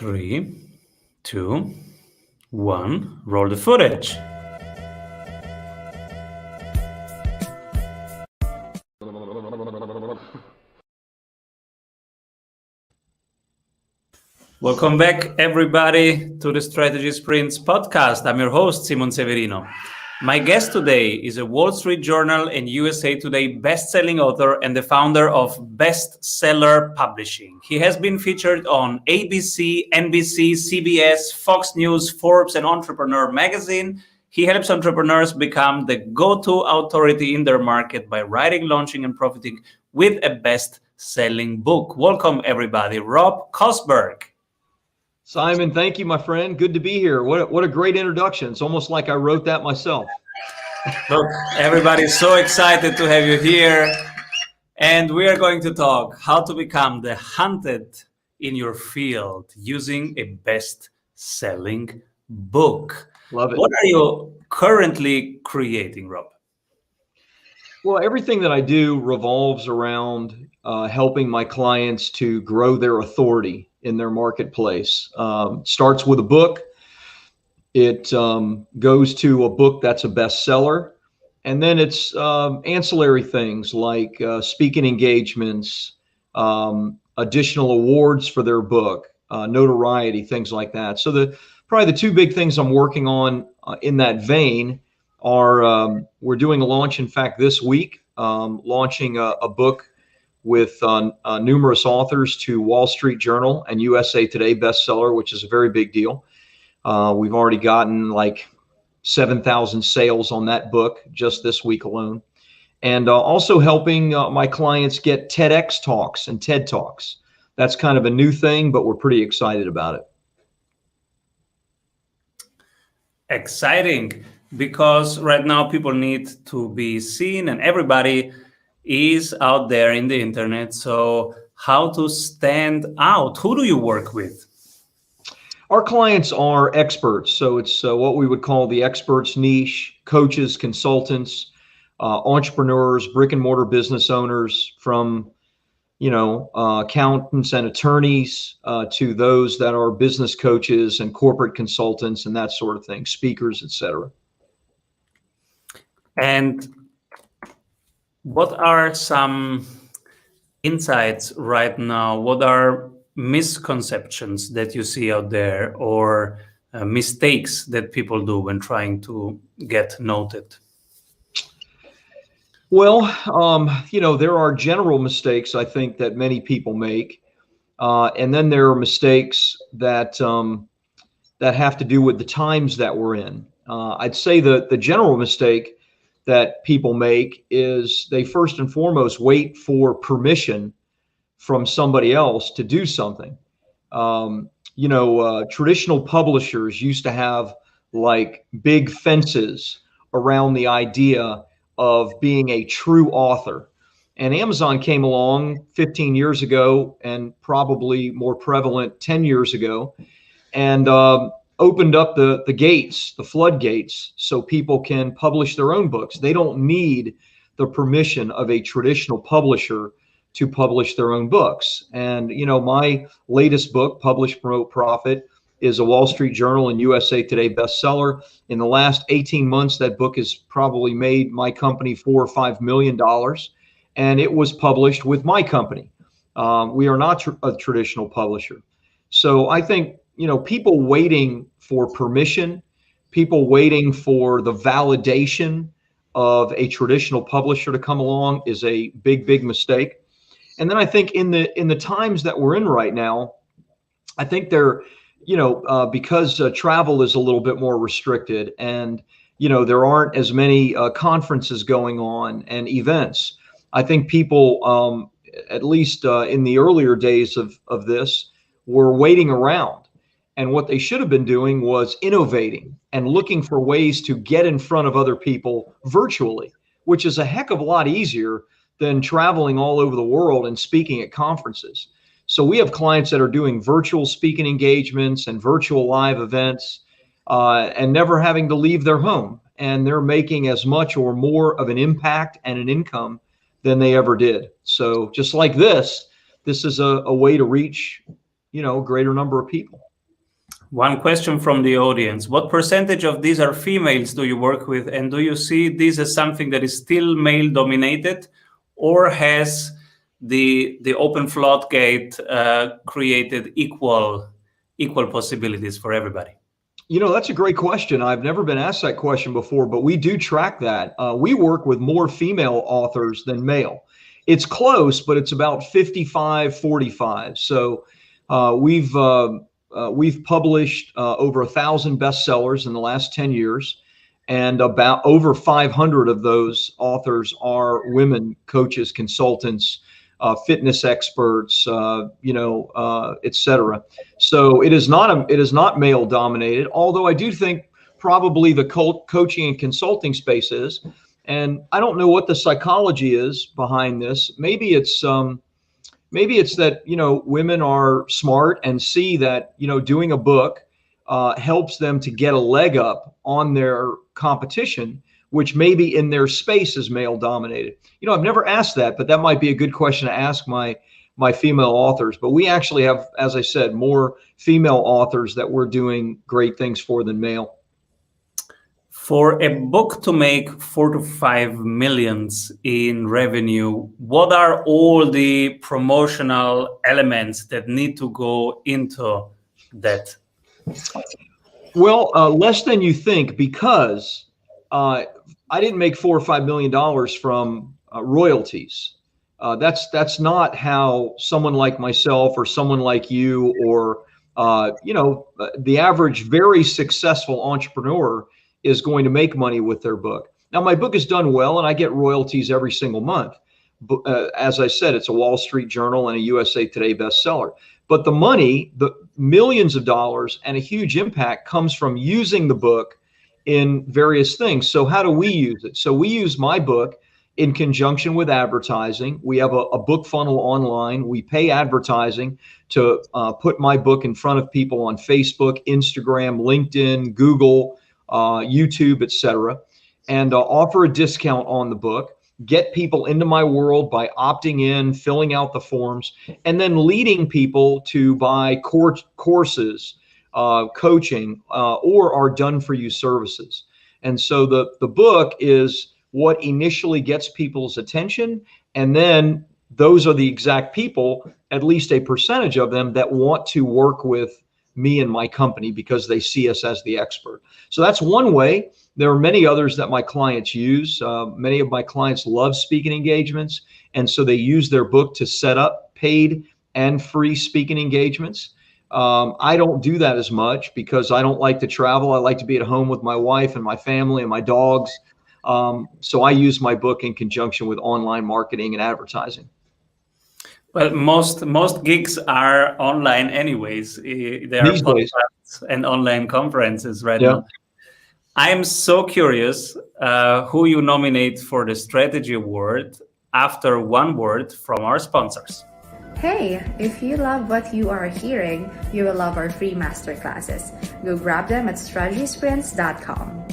3, 2, 1, roll the footage. Welcome back, everybody, to the Strategy Sprints podcast. I'm your host, Simon Severino. My guest today is a Wall Street Journal and USA Today best-selling author and the founder of Bestseller Publishing. He has been featured on ABC, NBC, CBS, Fox News, Forbes and Entrepreneur magazine. He helps entrepreneurs become the go-to authority in their market by writing, launching, and profiting with a best-selling book. Welcome, everybody. Rob Kosberg. Simon, thank you, my friend. Good to be here. What a great introduction. It's almost like I wrote that myself. Look, everybody's so excited to have you here. And we are going to talk how to become the hunted in your field using a best-selling book. Love it. What are you currently creating, Rob? Well, everything that I do revolves around helping my clients to grow their authority in their marketplace. Starts with a book. It goes to a book that's a bestseller. And then it's ancillary things like speaking engagements, additional awards for their book, notoriety, things like that. So probably the two big things I'm working on in that vein are we're doing a launch, in fact, this week, launching a book with numerous authors to Wall Street Journal and USA Today bestseller, which is a very big deal. We've already gotten like 7,000 sales on that book just this week alone. And also helping my clients get TEDx talks and TED Talks. That's kind of a new thing, but we're pretty excited about it. Exciting, because right now people need to be seen and everybody is out there in the internet. So how to stand out? Who do you work with? Our clients are experts. So it's what we would call the experts niche, coaches, consultants, entrepreneurs, brick and mortar business owners, from, accountants and attorneys to those that are business coaches and corporate consultants and that sort of thing, speakers, etc. And what are some insights right now? What are misconceptions that you see out there, or mistakes that people do when trying to get noted? Well, there are general mistakes, I think, that many people make. And then there are mistakes that have to do with the times that we're in. I'd say the general mistake that people make is they first and foremost wait for permission from somebody else to do something. Traditional publishers used to have like big fences around the idea of being a true author. And Amazon came along 15 years ago and probably more prevalent 10 years ago, and opened up the gates, the floodgates, so people can publish their own books. They don't need the permission of a traditional publisher to publish their own books. And, my latest book, Publish, Promote, Profit, is a Wall Street Journal and USA Today bestseller. In the last 18 months, that book has probably made my company $4 or $5 million. And it was published with my company. We are not a traditional publisher. So I think, people waiting for permission, people waiting for the validation of a traditional publisher to come along is a big, big mistake. And then I think in the times that we're in right now, I think because travel is a little bit more restricted, and there aren't as many conferences going on and events. I think people, at least in the earlier days of this, were waiting around. And what they should have been doing was innovating and looking for ways to get in front of other people virtually, which is a heck of a lot easier than traveling all over the world and speaking at conferences. So we have clients that are doing virtual speaking engagements and virtual live events and never having to leave their home. And they're making as much or more of an impact and an income than they ever did. So just like this is a way to reach, a greater number of people. One question from the audience. What percentage of these are females do you work with? And do you see this as something that is still male dominated, or has the open floodgate created equal possibilities for everybody? That's a great question. I've never been asked that question before, but we do track that. We work with more female authors than male. It's close, but it's about 55-45. So we've published over 1,000 bestsellers in the last 10 years, and about over 500 of those authors are women coaches, consultants, fitness experts, et cetera. So it is not male dominated, although I do think probably the coaching and consulting space is. And I don't know what the psychology is behind this. Maybe it's that, women are smart and see that, doing a book helps them to get a leg up on their competition, which maybe in their space is male dominated. I've never asked that, but that might be a good question to ask my female authors. But we actually have, as I said, more female authors that we're doing great things for than male. For a book to make 4 to 5 millions in revenue, what are all the promotional elements that need to go into that? Well, less than you think, because I didn't make $4 or $5 million from royalties. That's not how someone like myself or someone like you or the average very successful entrepreneur is going to make money with their book. Now, my book is done well, and I get royalties every single month. But as I said, it's a Wall Street Journal and a USA Today bestseller. But the money, the millions of dollars and a huge impact, comes from using the book in various things. So how do we use it? So we use my book in conjunction with advertising. We have a book funnel online. We pay advertising to put my book in front of people on Facebook, Instagram, LinkedIn, Google, YouTube, etc., and offer a discount on the book, get people into my world by opting in, filling out the forms, and then leading people to buy courses, coaching, or our done-for-you services. And so the book is what initially gets people's attention, and then those are the exact people, at least a percentage of them, that want to work with me and my company because they see us as the expert. So that's one way. There are many others that my clients use. Many of my clients love speaking engagements, and so they use their book to set up paid and free speaking engagements. I don't do that as much because I don't like to travel. I like to be at home with my wife and my family and my dogs. So I use my book in conjunction with online marketing and advertising. Well, most gigs are online anyways. There are podcasts and online conferences right now. I am so curious who you nominate for the Strategy Award after one word from our sponsors. Hey, if you love what you are hearing, you will love our free masterclasses. Go grab them at strategysprints.com.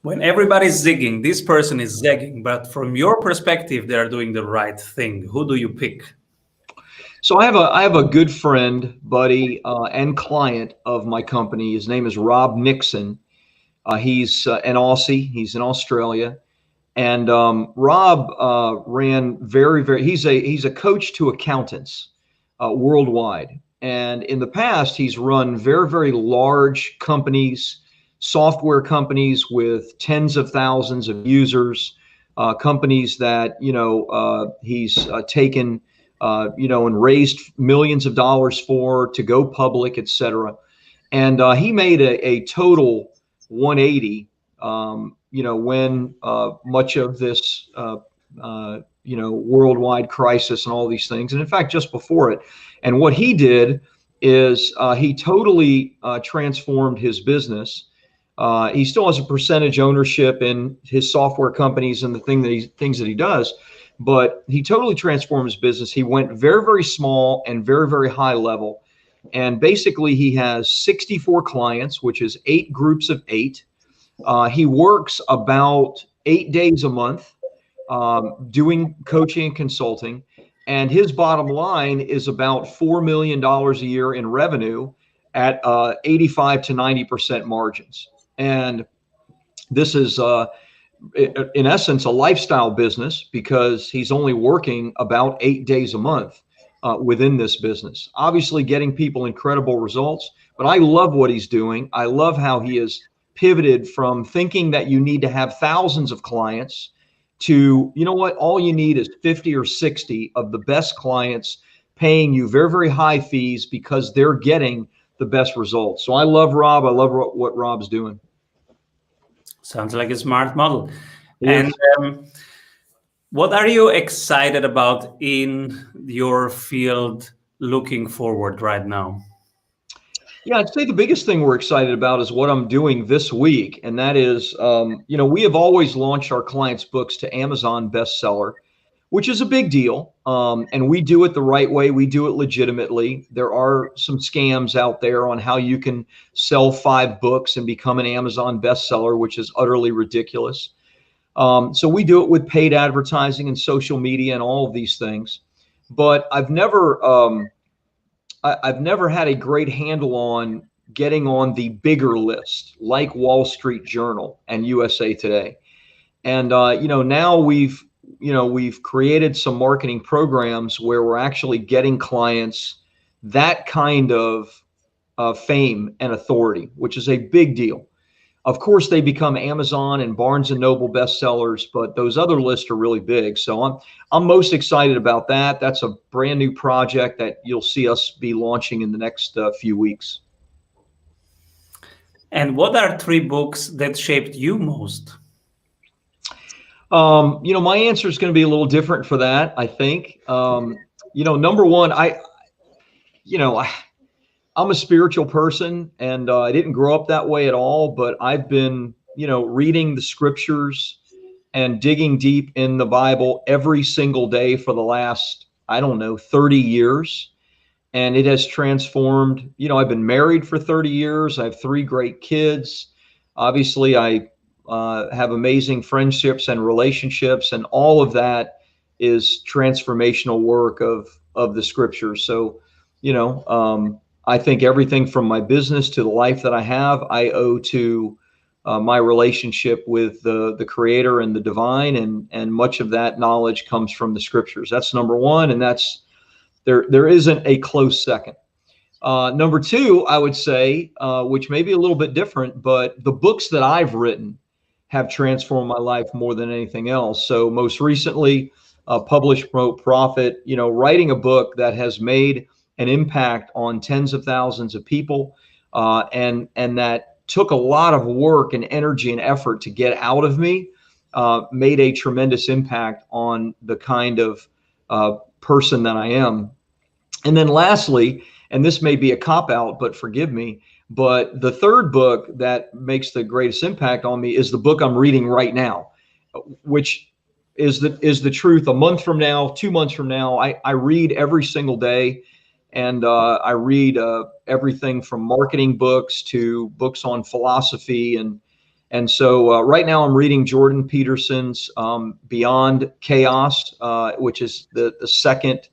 When everybody's zigging, this person is zagging, but from your perspective, they are doing the right thing. Who do you pick? So I have a good friend, buddy, and client of my company. His name is Rob Nixon. He's an Aussie. He's in Australia, and Rob ran he's a coach to accountants worldwide. And in the past, he's run very large companies, software companies with tens of thousands of users, companies that he's taken. And raised millions of dollars to go public, et cetera. And he made a total 180, when much of this, worldwide crisis and all these things. And in fact, just before it. And what he did is he totally transformed his business. He still has a percentage ownership in his software companies and the things that he does. But he totally transformed his business. He went very small and very high level. And basically, he has 64 clients, which is 8 groups of 8. He works about 8 days a month doing coaching and consulting. and his bottom line is about $4 million a year in revenue at 85 to 90% margins. And this is, in essence, a lifestyle business, because he's only working about 8 days a month within this business, obviously getting people incredible results. But I love what he's doing. I love how he has pivoted from thinking that you need to have thousands of clients to, you know what, all you need is 50 or 60 of the best clients paying you very, very high fees because they're getting the best results. So I love Rob. I love what Rob's doing. Sounds like a smart model. Yes. And what are you excited about in your field looking forward right now? Yeah, I'd say the biggest thing we're excited about is what I'm doing this week. And that is, you know, we have always launched our clients' books to Amazon bestseller, which is a big deal. And we do it the right way. We do it legitimately. There are some scams out there on how you can sell 5 books and become an Amazon bestseller, which is utterly ridiculous. So we do it with paid advertising and social media and all of these things. But I've never had a great handle on getting on the bigger list, like Wall Street Journal and USA Today. And, you know, now we've created some marketing programs where we're actually getting clients that kind of fame and authority, which is a big deal. Of course, they become Amazon and Barnes and Noble bestsellers, but those other lists are really big. So I'm most excited about that. That's a brand new project that you'll see us be launching in the next few weeks. And what are 3 books that shaped you most? You know, my answer is going to be a little different for that, I think. You know, number one, I'm a spiritual person, and I didn't grow up that way at all, but I've been, you know, reading the scriptures and digging deep in the Bible every single day for the last, 30 years. And it has transformed, you know, I've been married for 30 years. I have 3 great kids. Obviously, I have amazing friendships and relationships, and all of that is transformational work of the scriptures. So, you know, I think everything from my business to the life that I have, I owe to my relationship with the Creator and the divine, and much of that knowledge comes from the scriptures. That's number one, and that's there isn't a close second. Number 2, I would say, which may be a little bit different, but the books that I've written have transformed my life more than anything else. So most recently, Publish, Promote, Profit, you know, writing a book that has made an impact on tens of thousands of people, and that took a lot of work and energy and effort to get out of me, made a tremendous impact on the kind of person that I am. And then lastly, and this may be a cop-out, but forgive me, but the 3rd book that makes the greatest impact on me is the book I'm reading right now, which is the truth. A month from now, 2 months from now, I read every single day. And I read everything from marketing books to books on philosophy. And so right now I'm reading Jordan Peterson's Beyond Chaos, which is the 2nd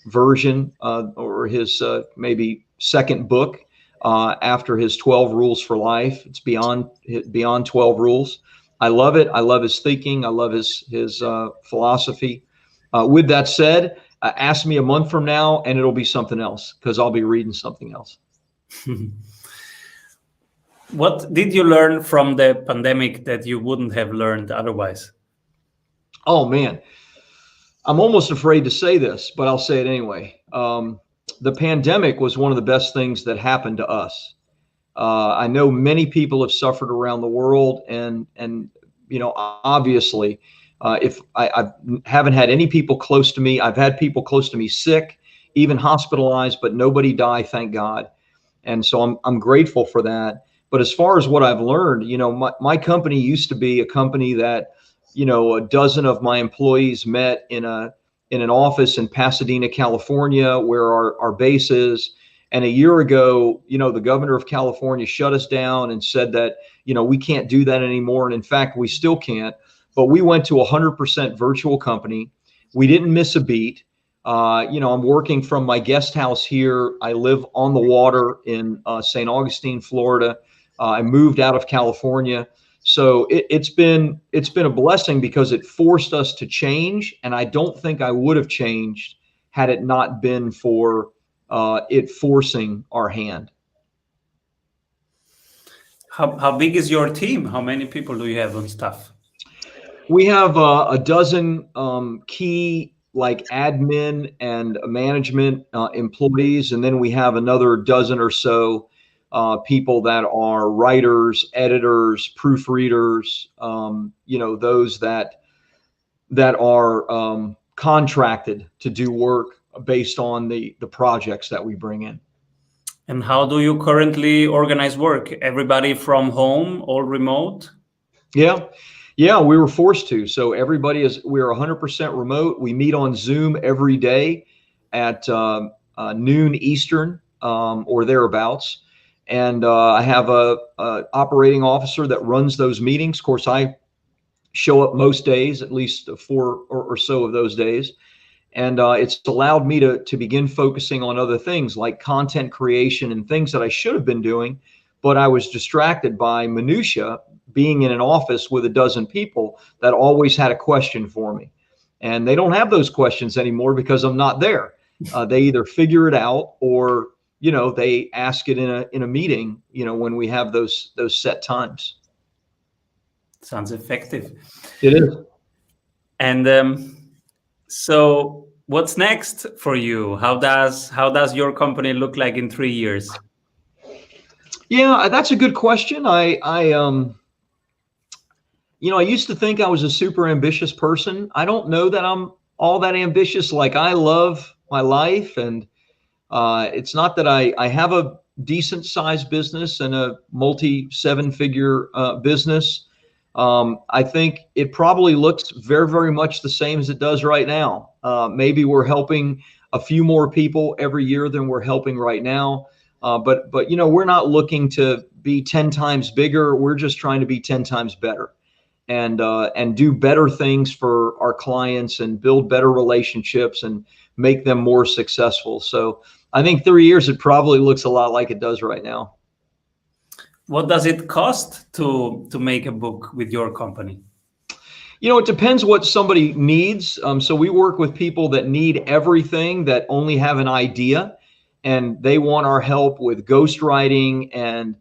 version, or his maybe 2nd book after his 12 Rules for Life. It's Beyond 12 Rules. I love it. I love his thinking. I love his philosophy. With that said, ask me a month from now and it'll be something else, because I'll be reading something else. What did you learn from the pandemic that you wouldn't have learned otherwise? Oh, man. I'm almost afraid to say this, but I'll say it anyway. The pandemic was one of the best things that happened to us. I know many people have suffered around the world, and you know, obviously, if I haven't had any people close to me, I've had people close to me sick, even hospitalized, but nobody died, thank God. And so I'm grateful for that. But as far as what I've learned, you know, my company used to be a company that, you know, a dozen of my employees met in an office in Pasadena, California, where our base is. And a year ago, you know, the governor of California shut us down and said that, you know, we can't do that anymore. And in fact, we still can't. But we went to 100% virtual company. We didn't miss a beat. I'm working from my guest house here. I live on the water in St. Augustine, Florida. I moved out of California. So it's been a blessing because it forced us to change. And I don't think I would have changed had it not been for it forcing our hand. How big is your team? How many people do you have on staff? We have a dozen key like admin and management employees, and then we have another dozen or so people that are writers, editors, proofreaders, those that are contracted to do work based on the projects that we bring in. And how do you currently organize work? Everybody from home, all remote? Yeah, we were forced to. So we're 100% remote. We meet on Zoom every day at noon Eastern or thereabouts. And I have a operating officer that runs those meetings. Of course, I show up most days, at least 4 or so of those days. And it's allowed me to begin focusing on other things like content creation and things that I should have been doing, but I was distracted by minutia, being in an office with a dozen people that always had a question for me. And they don't have those questions anymore because I'm not there. They either figure it out or, they ask it in a meeting, when we have those set times. Sounds effective. It is. And so what's next for you? How does your company look like in 3 years? Yeah, that's a good question. I used to think I was a super ambitious person. I don't know that I'm all that ambitious. Like, I love my life, and it's not that I have a decent sized business and a multi-7-figure business. I think it probably looks very, very much the same as it does right now. Maybe we're helping a few more people every year than we're helping right now. But we're not looking to be 10 times bigger. We're just trying to be 10 times better and do better things for our clients and build better relationships and make them more successful. So I think 3 years, it probably looks a lot like it does right now. What does it cost to make a book with your company? It depends what somebody needs. So we work with people that need everything, that only have an idea, and they want our help with ghostwriting and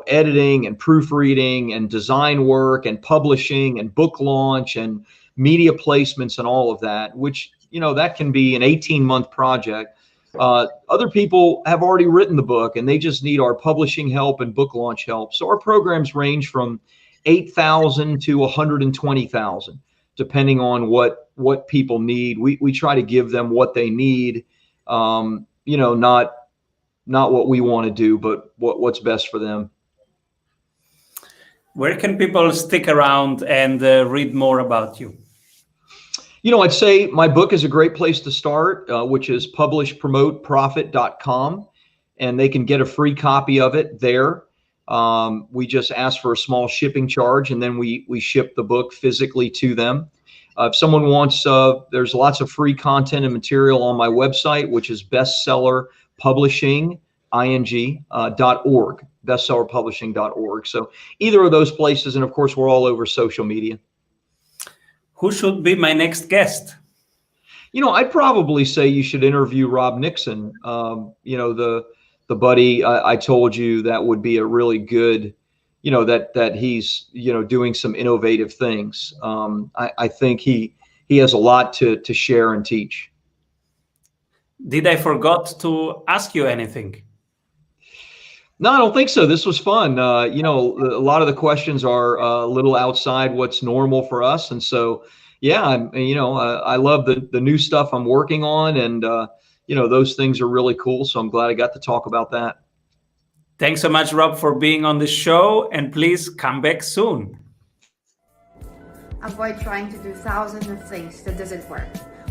editing and proofreading and design work and publishing and book launch and media placements and all of that, which that can be an 18-month project. Other people have already written the book and they just need our publishing help and book launch help. So our programs range from $8,000 to $120,000, depending on what people need. We try to give them what they need, not what we want to do, but what's best for them. Where can people stick around and read more about you? I'd say my book is a great place to start, which is publishpromoteprofit.com, and they can get a free copy of it there. We just ask for a small shipping charge, and then we ship the book physically to them. If someone wants, there's lots of free content and material on my website, which is bestsellerpublishing.org, bestsellerpublishing.org. So either of those places, and of course, we're all over social media. Who should be my next guest? I'd probably say you should interview Rob Nixon. The buddy I told you that would be a really good, that he's, doing some innovative things. I think he has a lot to share and teach. Did I forgot to ask you anything? No, I don't think so. This was fun. A lot of the questions are a little outside what's normal for us. And so, yeah, I love the new stuff I'm working on, and, those things are really cool. So I'm glad I got to talk about that. Thanks so much, Rob, for being on the show, and please come back soon. Avoid trying to do thousands of things that doesn't work.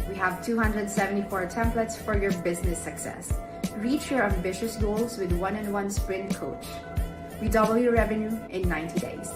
We have 274 templates for your business success. Reach your ambitious goals with one-on-one sprint coach. We double your revenue in 90 days.